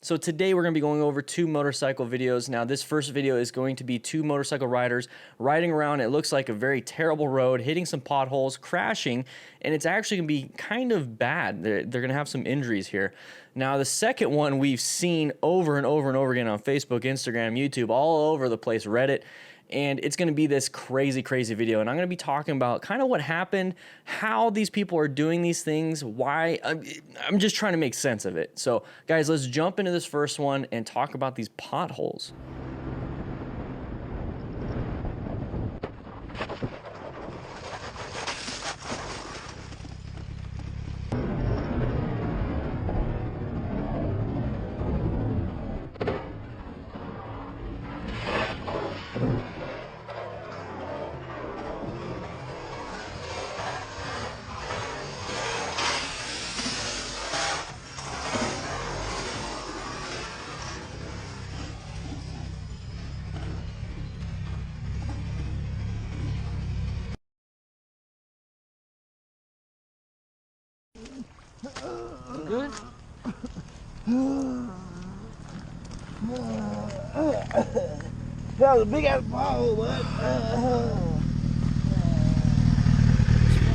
So today we're going to be going over 2 motorcycle videos. Now this first video is going to be 2 motorcycle riders riding around. It looks like a very terrible road, hitting some potholes, crashing, and it's actually going to be kind of bad. They're going to have some injuries here. Now the second one we've seen over and over and over again on Facebook, Instagram, YouTube, all over the place, Reddit. And it's going to be this crazy video, and I'm going to be talking about kind of what happened, how these people are doing these things, why. I'm just trying to make sense of it. So guys, let's jump into this first one and talk about these potholes. Good? That was a big ass ball, bud.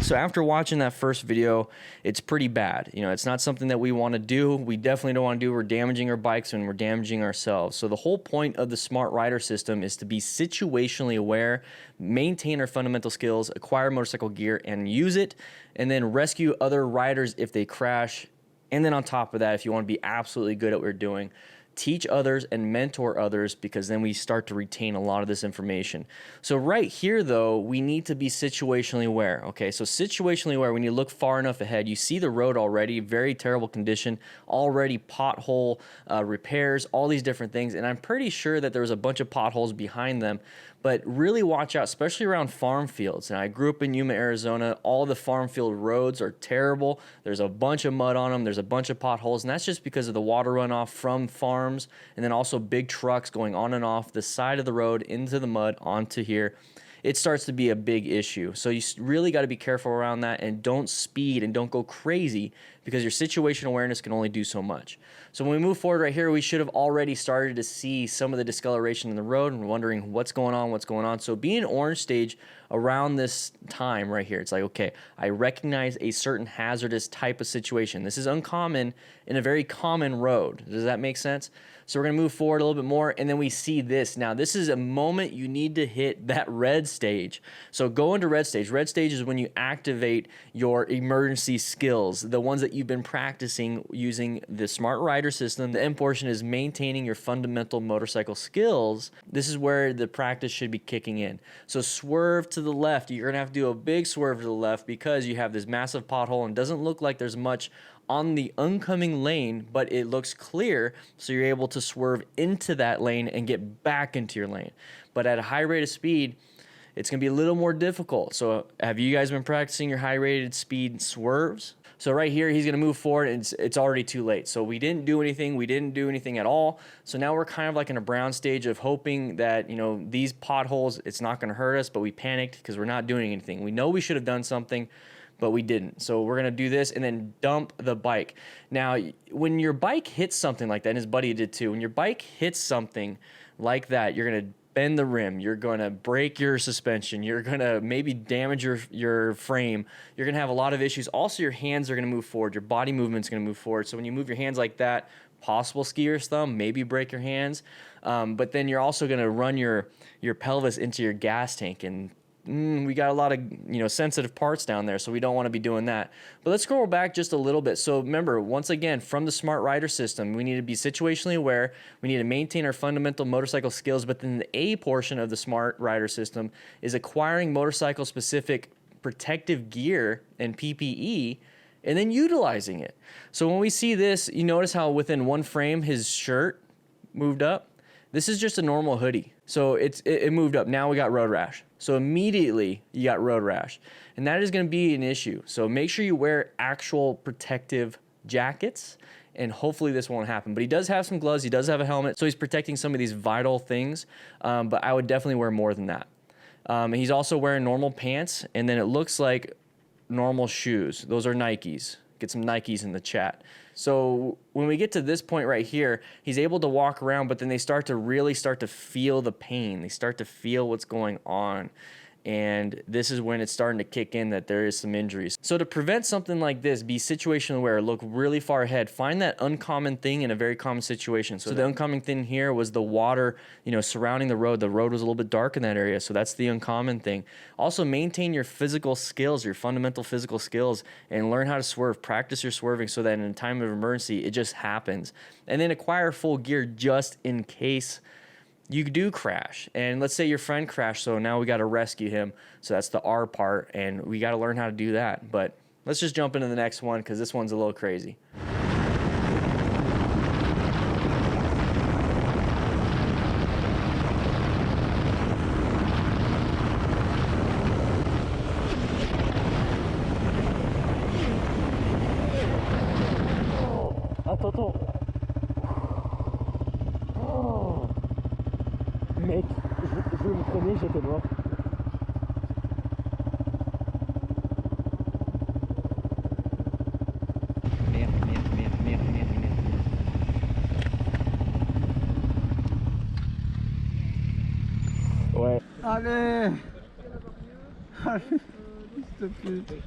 So after watching that first video, it's pretty bad. You know, it's not something that we want to do. We definitely don't want to do. We're damaging our bikes and we're damaging ourselves. So the whole point of the S.M.A.R.T rider system is to be situationally aware, maintain our fundamental skills, acquire motorcycle gear and use it, and then rescue other riders if they crash. And then on top of that, if you want to be absolutely good at what we're doing, teach others and mentor others, because then we start to retain a lot of this information. So right here though, we need to be situationally aware. Okay, so situationally aware, when you look far enough ahead, you see the road already, very terrible condition, already pothole repairs, all these different things. And I'm pretty sure that there was a bunch of potholes behind them, but really watch out, especially around farm fields. And I grew up in Yuma, Arizona. All the farm field roads are terrible. There's a bunch of mud on them. There's a bunch of potholes, and that's just because of the water runoff from farms, and then also big trucks going on and off the side of the road into the mud onto here. It starts to be a big issue. So you really got to be careful around that, and don't speed and don't go crazy, because your situation awareness can only do so much. So when we move forward right here, we should have already started to see some of the discoloration in the road and wondering what's going on. So be in orange stage around this time right here. It's like, okay, I recognize a certain hazardous type of situation. This is uncommon in a very common road. Does that make sense? So we're going to move forward a little bit more, and then we see this. Now, this is a moment you need to hit that red stage. So go into red stage. Red stage is when you activate your emergency skills, the ones that you've been practicing using the S.M.A.R.T rider system. The M portion is maintaining your fundamental motorcycle skills. This is where the practice should be kicking in. So swerve to the left. You're going to have to do a big swerve to the left because you have this massive pothole, and it doesn't look like there's much on the oncoming lane, but it looks clear, so you're able to swerve into that lane and get back into your lane. But at a high rate of speed, it's going to be a little more difficult. So have you guys been practicing your high rated speed swerves? So right here, he's going to move forward, and it's already too late. So we didn't do anything. We didn't do anything at all. So now we're kind of like in a brown stage of hoping that, you know, these potholes, it's not going to hurt us, but we panicked because we're not doing anything. We know we should have done something, but we didn't. So we're going to do this and then dump the bike. Now, when your bike hits something like that, and his buddy did too, when your bike hits something like that, you're going to bend the rim, you're going to break your suspension, you're going to maybe damage your frame, you're going to have a lot of issues. Also, your hands are going to move forward, your body movement's going to move forward. So when you move your hands like that, possible skier's thumb, maybe break your hands, but then you're also going to run your pelvis into your gas tank, and we got a lot of, you know, sensitive parts down there, so we don't want to be doing that. But let's scroll back just a little bit. So remember, once again, from the S.M.A.R.T rider system, we need to be situationally aware. We need to maintain our fundamental motorcycle skills. But then the A portion of the S.M.A.R.T rider system is acquiring motorcycle-specific protective gear and PPE, and then utilizing it. So when we see this, you notice how within one frame his shirt moved up. This is just a normal hoodie. So it moved up. Now we got road rash. So immediately you got road rash. And that is going to be an issue. So make sure you wear actual protective jackets, and hopefully this won't happen. But he does have some gloves. He does have a helmet. So he's protecting some of these vital things. But I would definitely wear more than that. He's also wearing normal pants. And then it looks like normal shoes. Those are Nikes. Get some Nikes in the chat. So when we get to this point right here, he's able to walk around, but then they start to really feel the pain. They start to feel what's going on. And this is when it's starting to kick in that there is some injuries. So to prevent something like this, be situational aware, look really far ahead, find that uncommon thing in a very common situation. So the uncommon thing here was the water, surrounding the road. The road was a little bit dark in that area, so that's the uncommon thing. Also maintain your physical skills, your fundamental physical skills, and learn how to swerve. Practice your swerving so that in a time of emergency, it just happens. And then acquire full gear just in case you do crash. And let's say your friend crashed, so now we got to rescue him. So that's the R part, and we got to learn how to do that. But let's just jump into the next one because this one's a little crazy. Attends. Mec, je vais me freiner, je te vois. Merde. Ouais. Allez, s'il te plaît.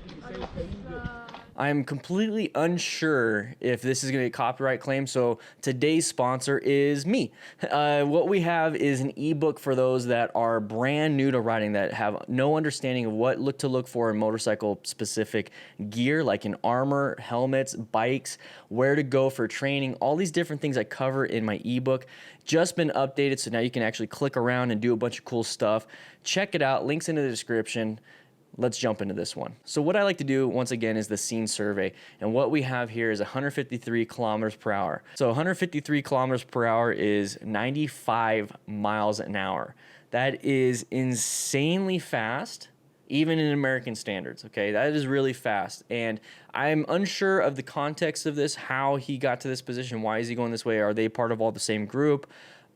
I'm completely unsure if this is going to be a copyright claim, so today's sponsor is me. What we have is an ebook for those that are brand new to riding, that have no understanding of what to look for in motorcycle-specific gear, like in armor, helmets, bikes, where to go for training, all these different things I cover in my ebook. Just been updated, so now you can actually click around and do a bunch of cool stuff. Check it out, links in the description. Let's jump into this one. So what I like to do, once again, is the scene survey. And what we have here is 153 kilometers per hour. So 153 kilometers per hour is 95 miles an hour. That is insanely fast, even in American standards, okay? That is really fast. And I'm unsure of the context of this, how he got to this position. Why is he going this way? Are they part of all the same group?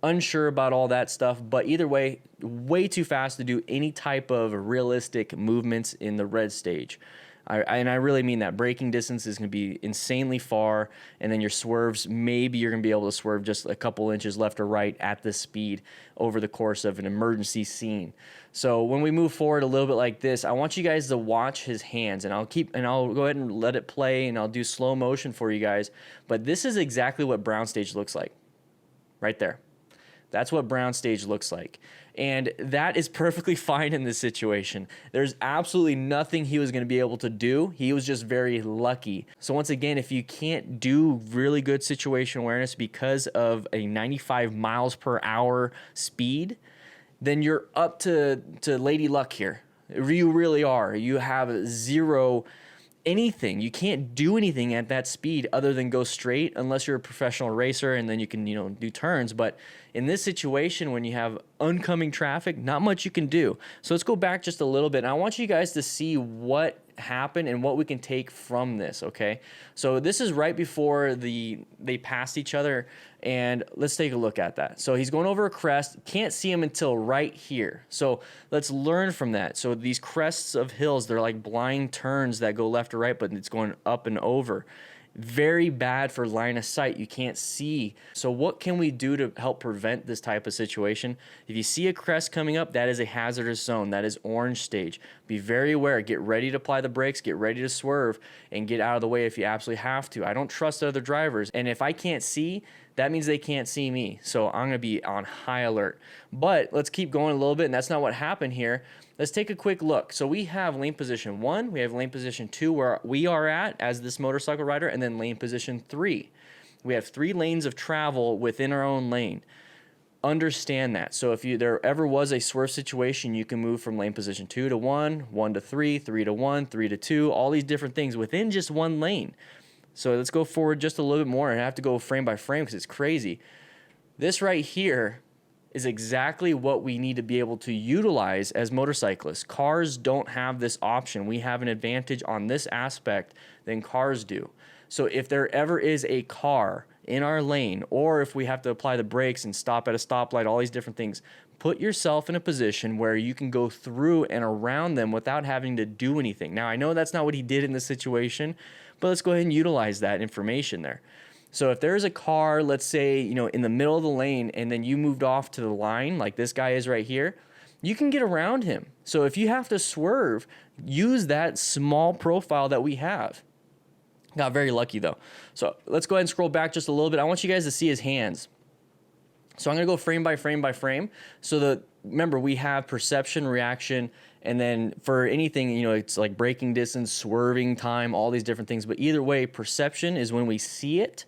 Unsure about all that stuff, but either way too fast to do any type of realistic movements in the red stage. And I really mean that. Braking distance is going to be insanely far, and then your swerves, maybe you're going to be able to swerve just a couple inches left or right at this speed over the course of an emergency scene. So when we move forward a little bit like this, I want you guys to watch his hands, and I'll go ahead and let it play, and I'll do slow motion for you guys. But this is exactly what brown stage looks like, right there. That's what brown stage looks like. And that is perfectly fine in this situation. There's absolutely nothing he was going to be able to do. He was just very lucky. So once again, if you can't do really good situation awareness because of a 95 miles per hour speed, then you're up to lady luck here. You really are. You have zero anything. You can't do anything at that speed other than go straight unless you're a professional racer, and then you can, do turns. But in this situation, when you have oncoming traffic, not much you can do. So let's go back just a little bit. And I want you guys to see what happened and what we can take from this, okay? So this is right before they passed each other, and let's take a look at that. So he's going over a crest, can't see him until right here. So let's learn from that. So these crests of hills, they're like blind turns that go left or right, but it's going up and over. Very bad for line of sight. You can't see. So what can we do to help prevent this type of situation? If you see a crest coming up, that is a hazardous zone. That is orange stage. Be very aware. Get ready to apply the brakes. Get ready to swerve and get out of the way if you absolutely have to. I don't trust other drivers. And if I can't see, that means they can't see me. So I'm going to be on high alert. But let's keep going a little bit, and that's not what happened here. Let's take a quick look. So we have lane position 1, we have lane position 2 where we are at as this motorcycle rider, and then lane position 3. We have 3 lanes of travel within our own lane. Understand that. So if there ever was a swerve situation, you can move from lane position 2 to 1, 1 to 3, 3 to 1, 3 to 2, all these different things within just one lane. So let's go forward just a little bit more, and I have to go frame by frame because it's crazy. This right here is exactly what we need to be able to utilize as motorcyclists. Cars don't have this option. We have an advantage on this aspect than cars do. So if there ever is a car in our lane, or if we have to apply the brakes and stop at a stoplight, all these different things, put yourself in a position where you can go through and around them without having to do anything. Now, I know that's not what he did in this situation, but let's go ahead and utilize that information there. So if there's a car, let's say, you know, in the middle of the lane, and then you moved off to the line like this guy is right here, you can get around him. So if you have to swerve, use that small profile that we have. Got very lucky though. So let's go ahead and scroll back just a little bit. I want you guys to see his hands. So I'm gonna go frame by frame by frame. So remember, we have perception, reaction, and then for anything, you know, it's like braking distance, swerving time, all these different things. But either way, perception is when we see it.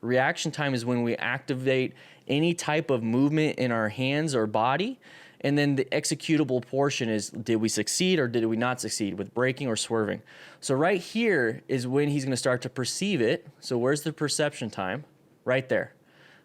Reaction time is when we activate any type of movement in our hands or body. And then the executable portion is, did we succeed or did we not succeed with braking or swerving? So right here is when he's gonna start to perceive it. So where's the perception time? Right there.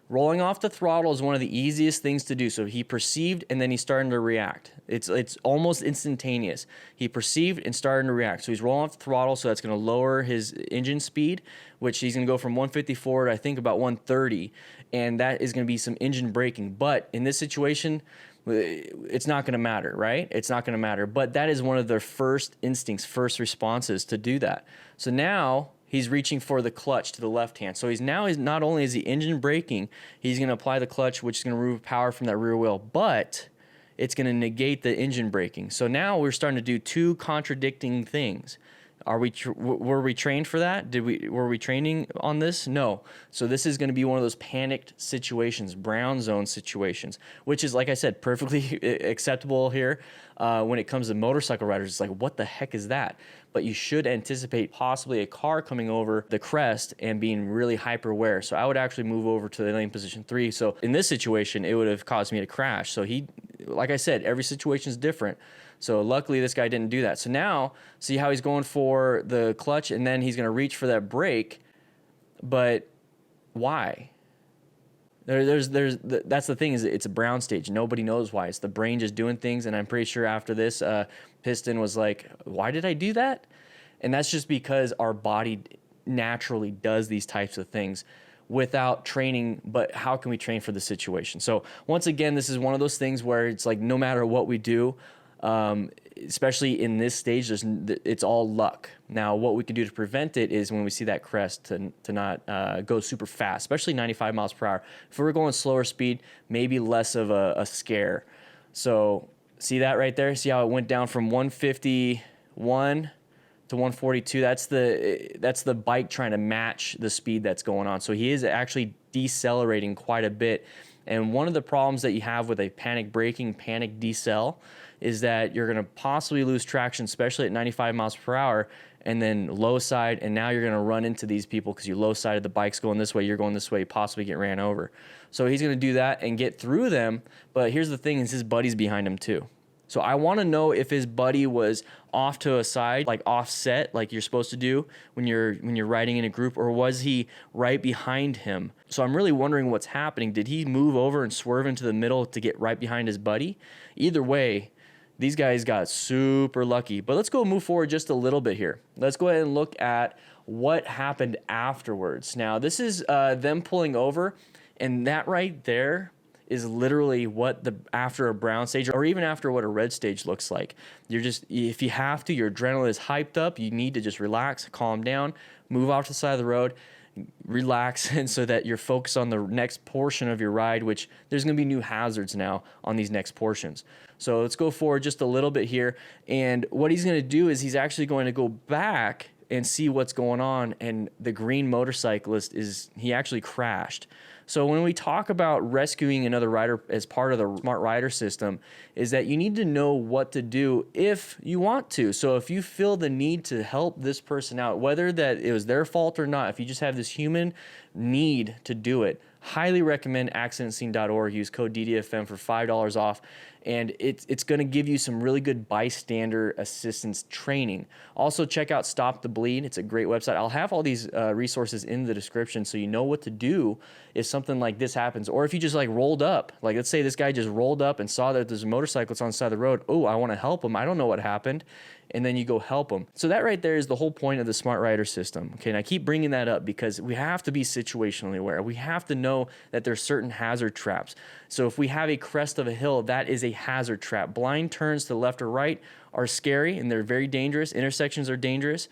Rolling off the throttle is one of the easiest things to do. So he perceived and then he's starting to react. It's almost instantaneous. He perceived and starting to react. So he's rolling off the throttle, so that's gonna lower his engine speed, which he's gonna go from 154 to I think about 130. And that is gonna be some engine braking. But in this situation, it's not going to matter, right? It's not going to matter. But that is one of their first instincts, first responses to do that. So now he's reaching for the clutch to the left hand. So he's not only is the engine braking, he's going to apply the clutch, which is going to remove power from that rear wheel, but it's going to negate the engine braking. So now we're starting to do two contradicting things. Were we trained for that? Were we training on this? No. So this is going to be one of those panicked situations, brown zone situations, which is, like I said, perfectly acceptable here. When it comes to motorcycle riders, it's like, what the heck is that? But you should anticipate possibly a car coming over the crest and being really hyper aware. So I would actually move over to the lane position 3. So in this situation, it would have caused me to crash. So like I said, every situation is different. So luckily this guy didn't do that. So now see how he's going for the clutch and then he's going to reach for that brake. But why? That's the thing, is it's a brown stage. Nobody knows why. It's the brain just doing things. And I'm pretty sure after this, Piston was like, why did I do that? And that's just because our body naturally does these types of things without training. But how can we train for the situation? So once again, this is one of those things where it's like, no matter what we do, especially in this stage, it's all luck. Now, what we can do to prevent it is when we see that crest to not go super fast, especially 95 miles per hour. If we're going slower speed, maybe less of a scare. So see that right there? See how it went down from 151 to 142? That's the bike trying to match the speed that's going on. So he is actually decelerating quite a bit. And one of the problems that you have with a panic braking, panic decel, is that you're going to possibly lose traction, especially at 95 miles per hour, and then low side, and now you're going to run into these people because you low sided, the bike's going this way, you're going this way, you possibly get ran over. So he's going to do that and get through them, but here's the thing, is his buddy's behind him too. So I want to know if his buddy was off to a side, like offset, like you're supposed to do when you're riding in a group, or was he right behind him? So I'm really wondering what's happening. Did he move over and swerve into the middle to get right behind his buddy? Either way, these guys got super lucky. But let's go move forward just a little bit here. Let's go ahead and look at what happened afterwards. Now, this is them pulling over, and that right there is literally what after a brown stage, or even after what a red stage looks like. If you have to, your adrenaline is hyped up, you need to just relax, calm down, move off to the side of the road, relax, and so that you're focused on the next portion of your ride, which there's going to be new hazards now on these next portions. So let's go forward just a little bit here. And what he's going to do is he's actually going to go back and see what's going on. And the green motorcyclist he actually crashed. So when we talk about rescuing another rider as part of the Smart Rider system, is that you need to know what to do if you want to. So if you feel the need to help this person out, whether that it was their fault or not, if you just have this human need to do it, highly recommend accidentscene.org. Use code DDFM for $5 off. And it's going to give you some really good bystander assistance training. Also, check out Stop the Bleed. It's a great website. I'll have all these resources in the description so you know what to do if something like this happens. Or if you just like rolled up. Like, let's say this guy just rolled up and saw that there's a motorcycle that's on the side of the road. Oh, I want to help him. I don't know what happened. And then you go help him. So that right there is the whole point of the Smart Rider system. Okay, and I keep bringing that up because we have to be situationally aware. We have to know that there's certain hazard traps. So if we have a crest of a hill, that is a hazard trap. Blind turns to the left or right are scary and they're very dangerous. Intersections are dangerous.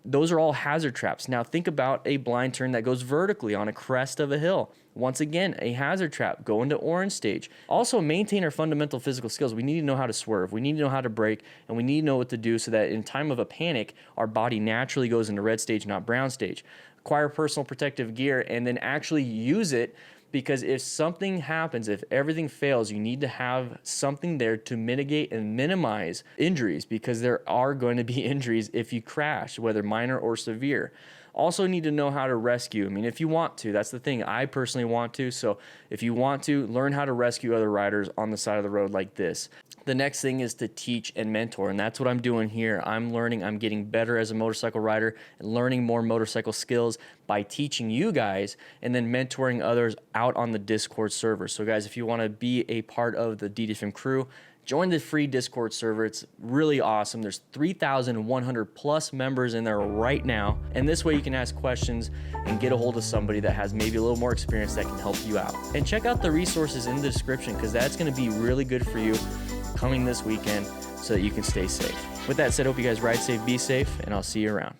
those are all hazard traps. Now think about a blind turn that goes vertically on a crest of a hill. Once again, a hazard trap. Go into orange stage. Also maintain our fundamental physical skills. We need to know how to swerve. We need to know how to brake, and we need to know what to do so that in time of a panic, our body naturally goes into red stage, not brown stage. Acquire personal protective gear and then actually use it, because if something happens, if everything fails, you need to have something there to mitigate and minimize injuries, because there are going to be injuries if you crash, whether minor or severe. Also need to know how to rescue. I mean, if you want to, that's the thing. I personally want to. So if you want to, learn how to rescue other riders on the side of the road like this. The next thing is to teach and mentor, and that's what I'm doing here. I'm learning, I'm getting better as a motorcycle rider and learning more motorcycle skills by teaching you guys and then mentoring others out on the Discord server. So guys, if you want to be a part of the DDFM crew, join the free Discord server. It's really awesome. There's 3,100 plus members in there right now. And this way you can ask questions and get a hold of somebody that has maybe a little more experience that can help you out. And check out the resources in the description, because that's going to be really good for you coming this weekend so that you can stay safe. With that said, hope you guys ride safe, be safe, and I'll see you around.